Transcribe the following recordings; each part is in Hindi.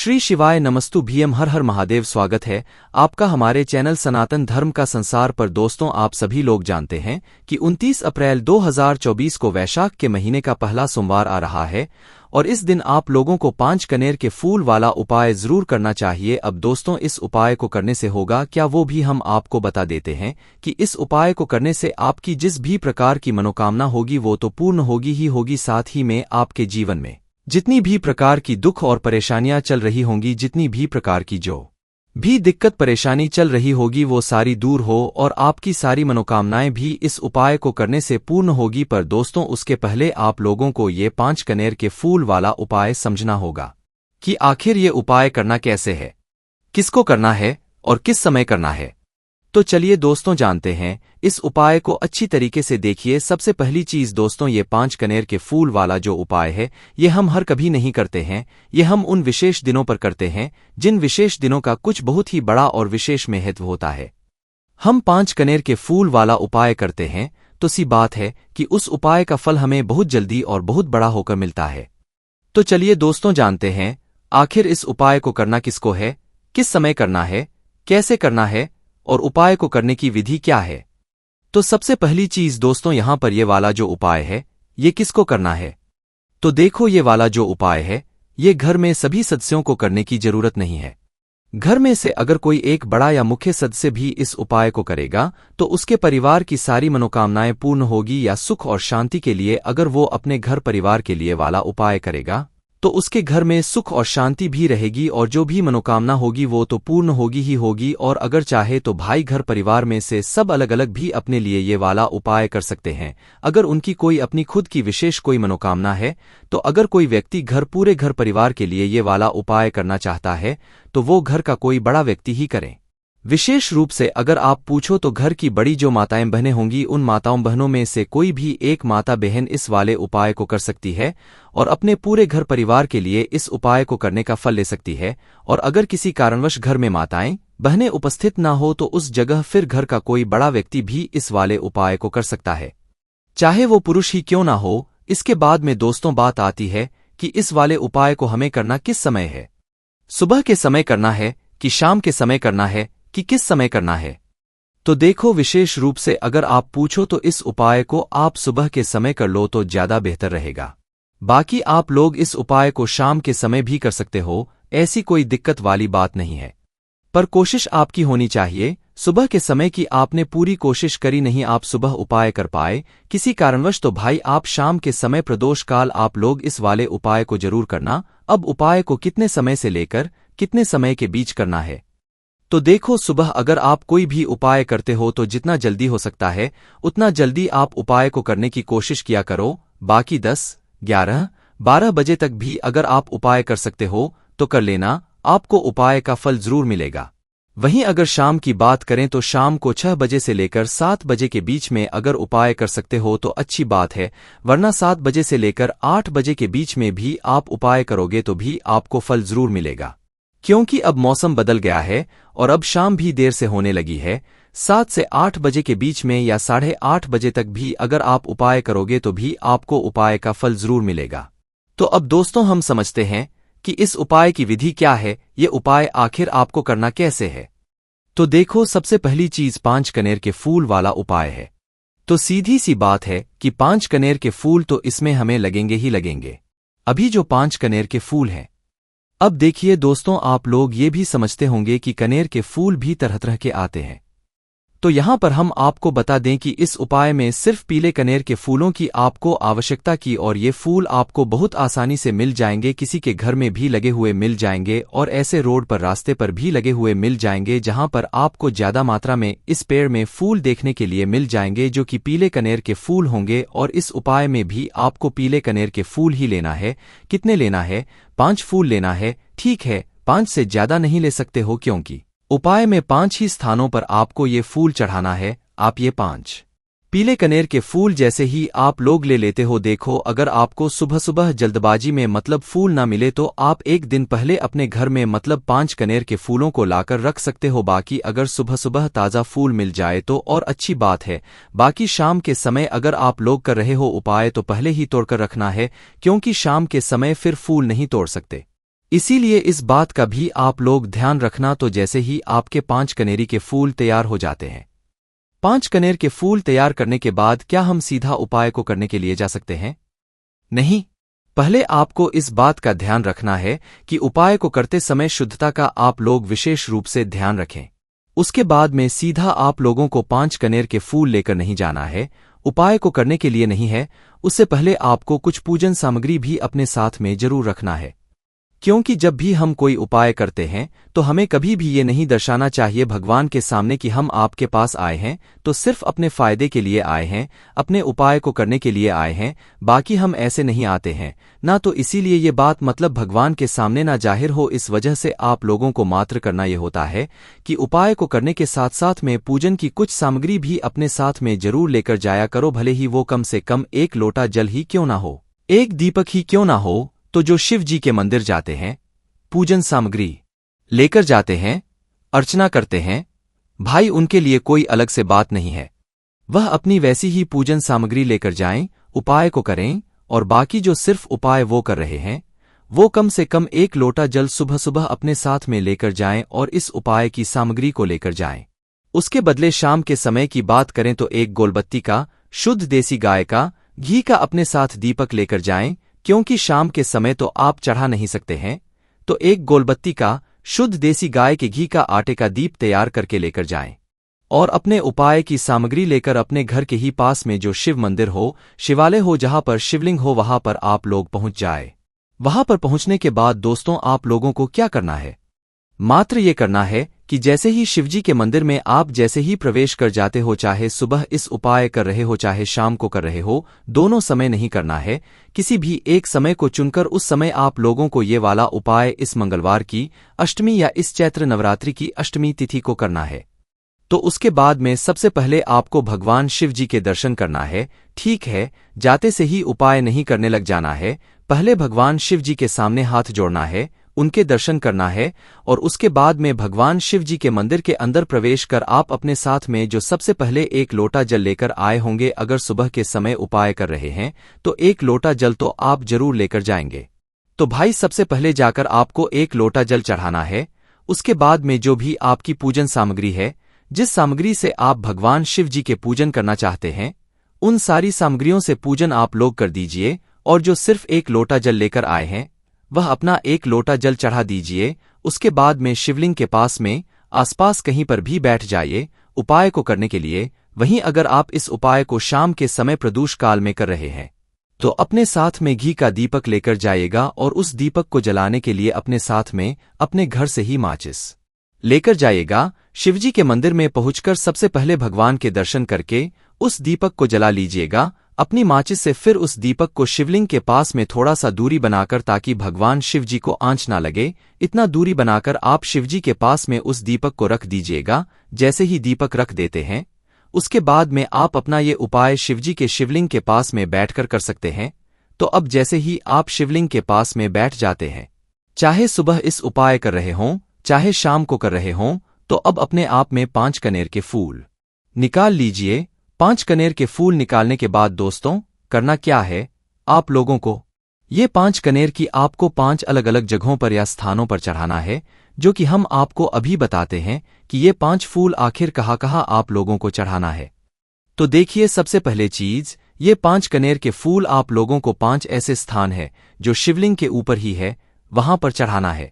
श्री शिवाय नमस्तु भीम हर हर महादेव। स्वागत है आपका हमारे चैनल सनातन धर्म का संसार पर। दोस्तों, आप सभी लोग जानते हैं कि 29 अप्रैल 2024 को वैशाख के महीने का पहला सोमवार आ रहा है और इस दिन आप लोगों को 5 कनेर के फूल वाला उपाय जरूर करना चाहिए। अब दोस्तों, इस उपाय को करने से होगा क्या, वो भी हम आपको बता देते हैं कि इस उपाय को करने से आपकी जिस भी प्रकार की मनोकामना होगी वो तो पूर्ण होगी ही होगी, साथ ही में आपके जीवन में जितनी भी प्रकार की दुख और परेशानियां चल रही होंगी, जितनी भी प्रकार की जो भी दिक्कत परेशानी चल रही होगी वो सारी दूर हो और आपकी सारी मनोकामनाएं भी इस उपाय को करने से पूर्ण होगी। पर दोस्तों, उसके पहले आप लोगों को ये 5 कनेर के फूल वाला उपाय समझना होगा कि आखिर ये उपाय करना कैसे है, किसको करना है और किस समय करना है। तो चलिए दोस्तों जानते हैं इस उपाय को अच्छी तरीके से। देखिए, सबसे पहली चीज दोस्तों, ये 5 कनेर के फूल वाला जो उपाय है ये हम हर कभी नहीं करते हैं। ये हम उन विशेष दिनों पर करते हैं जिन विशेष दिनों का कुछ बहुत ही बड़ा और विशेष महत्व होता है। हम 5 कनेर के फूल वाला उपाय करते हैं तो सी बात है कि उस उपाय का फल हमें बहुत जल्दी और बहुत बड़ा होकर मिलता है। तो चलिए दोस्तों जानते हैं आखिर इस उपाय को करना किसको है, किस समय करना है, कैसे करना है और उपाय को करने की विधि क्या है। तो सबसे पहली चीज दोस्तों, यहां पर ये वाला जो उपाय है ये किसको करना है। तो देखो, ये वाला जो उपाय है ये घर में सभी सदस्यों को करने की जरूरत नहीं है। घर में से अगर कोई एक बड़ा या मुख्य सदस्य भी इस उपाय को करेगा तो उसके परिवार की सारी मनोकामनाएं पूर्ण होगी। या सुख और शांति के लिए अगर वो अपने घर परिवार के लिए वाला उपाय करेगा तो उसके घर में सुख और शांति भी रहेगी और जो भी मनोकामना होगी वो तो पूर्ण होगी ही होगी। और अगर चाहे तो भाई घर परिवार में से सब अलग अलग भी अपने लिए ये वाला उपाय कर सकते हैं। अगर उनकी कोई अपनी खुद की विशेष कोई मनोकामना है तो अगर कोई व्यक्ति पूरे घर परिवार के लिए ये वाला उपाय करना चाहता है तो वो घर का कोई बड़ा व्यक्ति ही करे। विशेष रूप से अगर आप पूछो तो घर की बड़ी जो माताएं बहनें होंगी उन माताओं बहनों में से कोई भी एक माता बहन इस वाले उपाय को कर सकती है और अपने पूरे घर परिवार के लिए इस उपाय को करने का फल ले सकती है। और अगर किसी कारणवश घर में माताएं बहनें उपस्थित ना हो तो उस जगह फिर घर का कोई बड़ा व्यक्ति भी इस वाले उपाय को कर सकता है, चाहे वो पुरुष ही क्यों ना हो। इसके बाद में दोस्तों बात आती है कि इस वाले उपाय को हमें करना किस समय है। सुबह के समय करना है कि शाम के समय करना है कि किस समय करना है। तो देखो, विशेष रूप से अगर आप पूछो तो इस उपाय को आप सुबह के समय कर लो तो ज्यादा बेहतर रहेगा। बाकी आप लोग इस उपाय को शाम के समय भी कर सकते हो, ऐसी कोई दिक्कत वाली बात नहीं है। पर कोशिश आपकी होनी चाहिए सुबह के समय की। आपने पूरी कोशिश करी नहीं, आप सुबह उपाय कर पाए किसी कारणवश, तो भाई आप शाम के समय प्रदोष काल आप लोग इस वाले उपाय को जरूर करना। अब उपाय को कितने समय से लेकर कितने समय के बीच करना है। तो देखो, सुबह अगर आप कोई भी उपाय करते हो तो जितना जल्दी हो सकता है उतना जल्दी आप उपाय को करने की कोशिश किया करो। बाकी 10, 11, 12 बजे तक भी अगर आप उपाय कर सकते हो तो कर लेना, आपको उपाय का फल जरूर मिलेगा। वहीं अगर शाम की बात करें तो शाम को 6 बजे से लेकर 7 बजे के बीच में अगर उपाय कर सकते हो तो अच्छी बात है, वरना 7 बजे से लेकर 8 बजे के बीच में भी आप उपाय करोगे तो भी आपको फल जरूर मिलेगा। क्योंकि अब मौसम बदल गया है और अब शाम भी देर से होने लगी है। 7 से 8 बजे के बीच में या 8:30 बजे तक भी अगर आप उपाय करोगे तो भी आपको उपाय का फल जरूर मिलेगा। तो अब दोस्तों हम समझते हैं कि इस उपाय की विधि क्या है, ये उपाय आखिर आपको करना कैसे है। तो देखो, सबसे पहली चीज 5 कनेर के फूल वाला उपाय है। तो सीधी सी बात है कि 5 कनेर के फूल तो इसमें हमें लगेंगे ही लगेंगे। अभी जो 5 कनेर के फूल हैं, अब देखिए दोस्तों, आप लोग ये भी समझते होंगे कि कनेर के फूल भी तरह तरह के आते हैं। तो यहां पर हम आपको बता दें कि इस उपाय में सिर्फ पीले कनेर के फूलों की आपको आवश्यकता की और ये फूल आपको बहुत आसानी से मिल जाएंगे। किसी के घर में भी लगे हुए मिल जाएंगे और ऐसे रोड पर रास्ते पर भी लगे हुए मिल जाएंगे जहां पर आपको ज्यादा मात्रा में इस पेड़ में फूल देखने के लिए मिल जाएंगे जो कि पीले कनेर के फूल होंगे। और इस उपाय में भी आपको पीले कनेर के फूल ही लेना है। कितने लेना है? 5 फूल लेना है। ठीक है, 5 से ज्यादा नहीं ले सकते हो क्योंकि उपाय में 5 ही स्थानों पर आपको ये फूल चढ़ाना है। आप ये 5 पीले कनेर के फूल जैसे ही आप लोग ले लेते हो, देखो अगर आपको सुबह सुबह जल्दबाजी में मतलब फूल ना मिले तो आप एक दिन पहले अपने घर में मतलब 5 कनेर के फूलों को लाकर रख सकते हो। बाकी अगर सुबह सुबह ताज़ा फूल मिल जाए तो और अच्छी बात है। बाकी शाम के समय अगर आप लोग कर रहे हो उपाय तो पहले ही तोड़कर रखना है क्योंकि शाम के समय फिर फूल नहीं तोड़ सकते। इसीलिए इस बात का भी आप लोग ध्यान रखना। तो जैसे ही आपके 5 कनेरी के फूल तैयार हो जाते हैं, 5 कनेर के फूल तैयार करने के बाद क्या हम सीधा उपाय को करने के लिए जा सकते हैं? नहीं। पहले आपको इस बात का ध्यान रखना है कि उपाय को करते समय शुद्धता का आप लोग विशेष रूप से ध्यान रखें। उसके बाद में सीधा आप लोगों को 5 कनेर के फूल लेकर नहीं जाना है, उपाय को करने के लिए नहीं है। उससे पहले आपको कुछ पूजन सामग्री भी अपने साथ में जरूर रखना है, क्योंकि जब भी हम कोई उपाय करते हैं तो हमें कभी भी ये नहीं दर्शाना चाहिए भगवान के सामने कि हम आपके पास आए हैं तो सिर्फ अपने फायदे के लिए आए हैं, अपने उपाय को करने के लिए आए हैं, बाकी हम ऐसे नहीं आते हैं ना। तो इसीलिए ये बात मतलब भगवान के सामने ना जाहिर हो, इस वजह से आप लोगों को मात्र करना ये होता है कि उपाय को करने के साथ साथ में पूजन की कुछ सामग्री भी अपने साथ में जरूर लेकर जाया करो, भले ही वो कम से कम 1 लोटा जल ही क्यों ना हो, 1 दीपक ही क्यों ना हो। तो जो शिव जी के मंदिर जाते हैं, पूजन सामग्री लेकर जाते हैं, अर्चना करते हैं, भाई उनके लिए कोई अलग से बात नहीं है, वह अपनी वैसी ही पूजन सामग्री लेकर जाएं, उपाय को करें। और बाकी जो सिर्फ उपाय वो कर रहे हैं, वो कम से कम 1 लोटा जल सुबह सुबह अपने साथ में लेकर जाएं और इस उपाय की सामग्री को लेकर जाएं। उसके बदले शाम के समय की बात करें तो 1 गोलबत्ती का, शुद्ध देसी गाय का घी का अपने साथ दीपक लेकर जाएं, क्योंकि शाम के समय तो आप चढ़ा नहीं सकते हैं। तो 1 गोलबत्ती का शुद्ध देसी गाय के घी का आटे का दीप तैयार करके लेकर जाएं और अपने उपाय की सामग्री लेकर अपने घर के ही पास में जो शिव मंदिर हो, शिवालय हो, जहां पर शिवलिंग हो, वहां पर आप लोग पहुंच जाए। वहां पर पहुंचने के बाद दोस्तों आप लोगों को क्या करना है? मात्र ये करना है कि जैसे ही शिवजी के मंदिर में आप जैसे ही प्रवेश कर जाते हो, चाहे सुबह इस उपाय कर रहे हो चाहे शाम को कर रहे हो, दोनों समय नहीं करना है, किसी भी एक समय को चुनकर उस समय आप लोगों को ये वाला उपाय इस मंगलवार की अष्टमी या इस चैत्र नवरात्रि की अष्टमी तिथि को करना है। तो उसके बाद में सबसे पहले आपको भगवान शिव जी के दर्शन करना है। ठीक है, जाते से ही उपाय नहीं करने लग जाना है, पहले भगवान शिव जी के सामने हाथ जोड़ना है, उनके दर्शन करना है और उसके बाद में भगवान शिव जी के मंदिर के अंदर प्रवेश कर आप अपने साथ में जो सबसे पहले 1 लोटा जल लेकर आए होंगे, अगर सुबह के समय उपाय कर रहे हैं तो 1 लोटा जल तो आप जरूर लेकर जाएंगे। तो भाई सबसे पहले जाकर आपको 1 लोटा जल चढ़ाना है। उसके बाद में जो भी आपकी पूजन सामग्री है, जिस सामग्री से आप भगवान शिव जी के पूजन करना चाहते हैं, उन सारी सामग्रियों से पूजन आप लोग कर दीजिए और जो सिर्फ 1 लोटा जल लेकर आए हैं वह अपना 1 लोटा जल चढ़ा दीजिए। उसके बाद में शिवलिंग के पास में आसपास कहीं पर भी बैठ जाइए उपाय को करने के लिए। वहीं अगर आप इस उपाय को शाम के समय प्रदोष काल में कर रहे हैं तो अपने साथ में घी का दीपक लेकर जाइएगा और उस दीपक को जलाने के लिए अपने साथ में अपने घर से ही माचिस लेकर जाइएगा। शिवजी के मंदिर में पहुंचकर सबसे पहले भगवान के दर्शन करके उस दीपक को जला लीजिएगा अपनी माचिस से। फिर उस दीपक को शिवलिंग के पास में थोड़ा सा दूरी बनाकर, ताकि भगवान शिवजी को आंच ना लगे, इतना दूरी बनाकर आप शिवजी के पास में उस दीपक को रख दीजिएगा। जैसे ही दीपक रख देते हैं, उसके बाद में आप अपना ये उपाय शिवजी के शिवलिंग के पास में बैठकर कर सकते हैं। तो अब जैसे ही आप शिवलिंग के पास में बैठ जाते हैं, चाहे सुबह इस उपाय कर रहे हों चाहे शाम को कर रहे हों, तो अब अपने आप में 5 कनेर के फूल निकाल लीजिए। 5 कनेर के फूल निकालने के बाद दोस्तों करना क्या है, आप लोगों को ये 5 कनेर की आपको 5 अलग अलग जगहों पर या स्थानों पर चढ़ाना है, जो कि हम आपको अभी बताते हैं कि ये 5 फूल आखिर कहाँ आप लोगों को चढ़ाना है। तो देखिए, सबसे पहले चीज, ये 5 कनेर के फूल आप लोगों को 5 ऐसे स्थान है जो शिवलिंग के ऊपर ही है, वहां पर चढ़ाना है।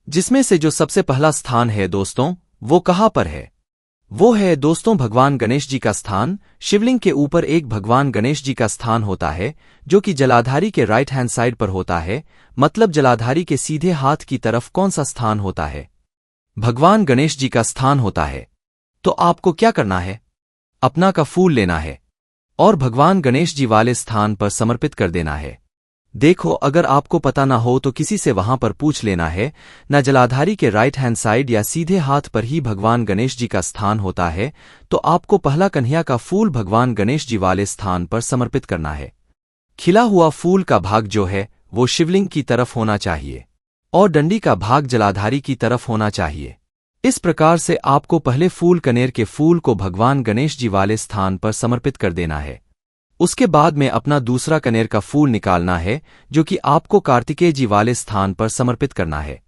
जिसमें से जो सबसे पहला स्थान है दोस्तों, वो कहाँ पर है? वो है दोस्तों भगवान गणेश जी का स्थान। शिवलिंग के ऊपर एक भगवान गणेश जी का स्थान होता है, जो कि जलाधारी के राइट हैंड साइड पर होता है। मतलब जलाधारी के सीधे हाथ की तरफ कौन सा स्थान होता है? भगवान गणेश जी का स्थान होता है। तो आपको क्या करना है? अपना का फूल लेना है और भगवान गणेश जी वाले स्थान पर समर्पित कर देना है। देखो, अगर आपको पता ना हो तो किसी से वहां पर पूछ लेना है। न जलाधारी के राइट हैंड साइड या सीधे हाथ पर ही भगवान गणेश जी का स्थान होता है, तो आपको पहला कन्हैया का फूल भगवान गणेश जी वाले स्थान पर समर्पित करना है। खिला हुआ फूल का भाग जो है वो शिवलिंग की तरफ होना चाहिए और डंडी का भाग जलाधारी की तरफ होना चाहिए। इस प्रकार से आपको पहले फूल कनेर के फूल को भगवान गणेश जी वाले स्थान पर समर्पित कर देना है। उसके बाद में अपना दूसरा कनेर का फूल निकालना है, जो कि आपको कार्तिकेय जी वाले स्थान पर समर्पित करना है।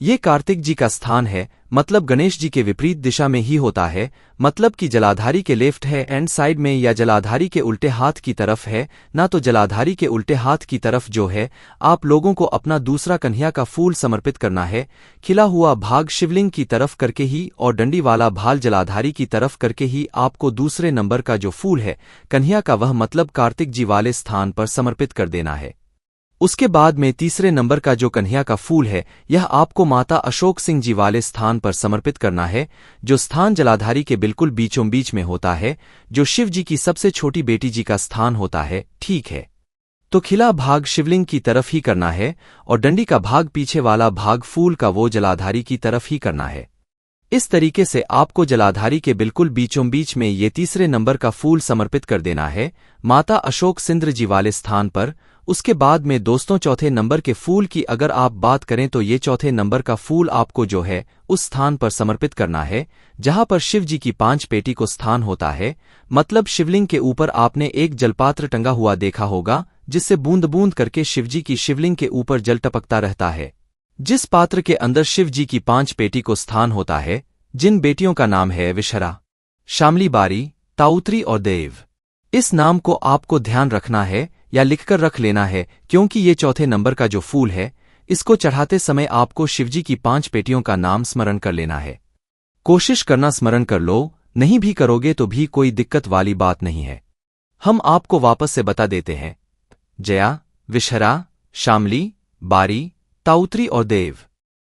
ये कार्तिक जी का स्थान है, मतलब गणेश जी के विपरीत दिशा में ही होता है, मतलब कि जलाधारी के लेफ्ट है एंड साइड में या जलाधारी के उल्टे हाथ की तरफ है, ना तो जलाधारी के उल्टे हाथ की तरफ जो है। आप लोगों को अपना दूसरा कन्हैया का फूल समर्पित करना है, खिला हुआ भाग शिवलिंग की तरफ करके ही और डंडी वाला भाल जलाधारी की तरफ करके ही आपको दूसरे नंबर का जो फूल है कन्हैया का, वह मतलब कार्तिक जी वाले स्थान पर समर्पित कर देना है। उसके बाद में तीसरे नंबर का जो कन्हैया का फूल है यह आपको माता अशोक सिंह जी वाले स्थान पर समर्पित करना है, जो स्थान जलाधारी के बिल्कुल बीचों बीच में होता है, जो शिव जी की सबसे छोटी बेटी जी का स्थान होता है। ठीक है, तो खिला भाग शिवलिंग की तरफ ही करना है और डंडी का भाग पीछे वाला भाग फूल का वो जलाधारी की तरफ ही करना है। इस तरीके से आपको जलाधारी के बिल्कुल बीचों बीच में ये तीसरे नंबर का फूल समर्पित कर देना है माता अशोक सिंद्र जी वाले स्थान पर। उसके बाद में दोस्तों चौथे नंबर के फूल की अगर आप बात करें तो ये चौथे नंबर का फूल आपको जो है उस स्थान पर समर्पित करना है जहां पर शिव जी की 5 पेटी को स्थान होता है, मतलब शिवलिंग के ऊपर आपने एक जलपात्र टंगा हुआ देखा होगा जिससे बूंद बूंद करके शिवजी की शिवलिंग के ऊपर जल टपकता रहता है। जिस पात्र के अंदर शिव जी की 5 पेटी को स्थान होता है, जिन बेटियों का नाम है विषहरा, शामली, बारी, ताउत्री और देव। इस नाम को आपको ध्यान रखना है या लिखकर रख लेना है, क्योंकि ये चौथे नंबर का जो फूल है इसको चढ़ाते समय आपको शिवजी की 5 पेटियों का नाम स्मरण कर लेना है। कोशिश करना स्मरण कर लो, नहीं भी करोगे तो भी कोई दिक्कत वाली बात नहीं है। हम आपको वापस से बता देते हैं। जया, विषहरा, शामली, बारी, ताउत्री और देव,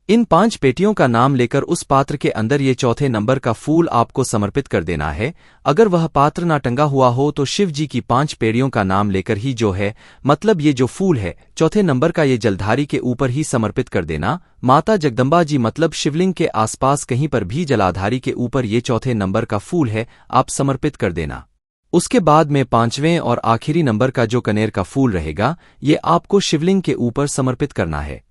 इन 5 पेटियों का नाम लेकर उस पात्र के अंदर ये चौथे नंबर का फूल आपको समर्पित कर देना है। अगर वह पात्र ना टंगा हुआ हो तो शिव जी की 5 पेड़ियों का नाम लेकर ही जो है, मतलब ये जो फूल है चौथे नंबर का, ये जलधारी के ऊपर ही समर्पित कर देना। माता जगदम्बा जी मतलब शिवलिंग के आसपास कहीं पर भी जलाधारी के ऊपर ये चौथे नंबर का फूल है आप समर्पित कर देना। उसके बाद में 5वें और आखिरी नंबर का जो कनेर का फूल रहेगा ये आपको शिवलिंग के ऊपर समर्पित करना है।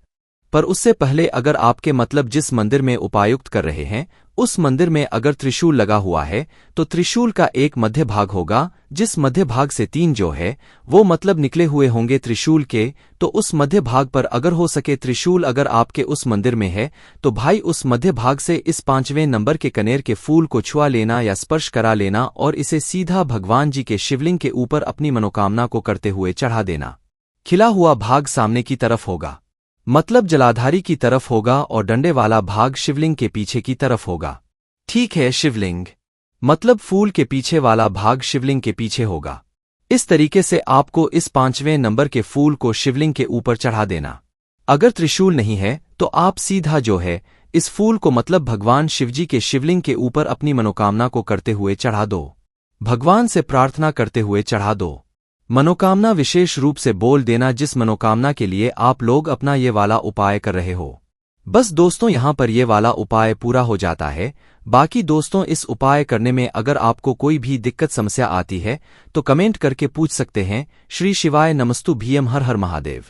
पर उससे पहले अगर आपके मतलब जिस मंदिर में उपायुक्त कर रहे हैं उस मंदिर में अगर त्रिशूल लगा हुआ है तो त्रिशूल का एक मध्य भाग होगा, जिस मध्य भाग से 3 जो है वो मतलब निकले हुए होंगे त्रिशूल के, तो उस मध्य भाग पर अगर हो सके त्रिशूल अगर आपके उस मंदिर में है तो भाई उस मध्य भाग से इस 5वें नंबर के कनेर के फूल को छुआ लेना या स्पर्श करा लेना और इसे सीधा भगवान जी के शिवलिंग के ऊपर अपनी मनोकामना को करते हुए चढ़ा देना। खिला हुआ भाग सामने की तरफ होगा, मतलब जलाधारी की तरफ होगा, और डंडे वाला भाग शिवलिंग के पीछे की तरफ होगा। ठीक है, शिवलिंग मतलब फूल के पीछे वाला भाग शिवलिंग के पीछे होगा। इस तरीके से आपको इस 5वें नंबर के फूल को शिवलिंग के ऊपर चढ़ा देना। अगर त्रिशूल नहीं है तो आप सीधा जो है इस फूल को मतलब भगवान शिवजी के शिवलिंग के ऊपर अपनी मनोकामना को करते हुए चढ़ा दो, भगवान से प्रार्थना करते हुए चढ़ा दो। मनोकामना विशेष रूप से बोल देना जिस मनोकामना के लिए आप लोग अपना ये वाला उपाय कर रहे हो। बस दोस्तों यहाँ पर ये वाला उपाय पूरा हो जाता है। बाकी दोस्तों इस उपाय करने में अगर आपको कोई भी दिक्कत समस्या आती है तो कमेंट करके पूछ सकते हैं। श्री शिवाय नमस्तु भीम, हर हर महादेव।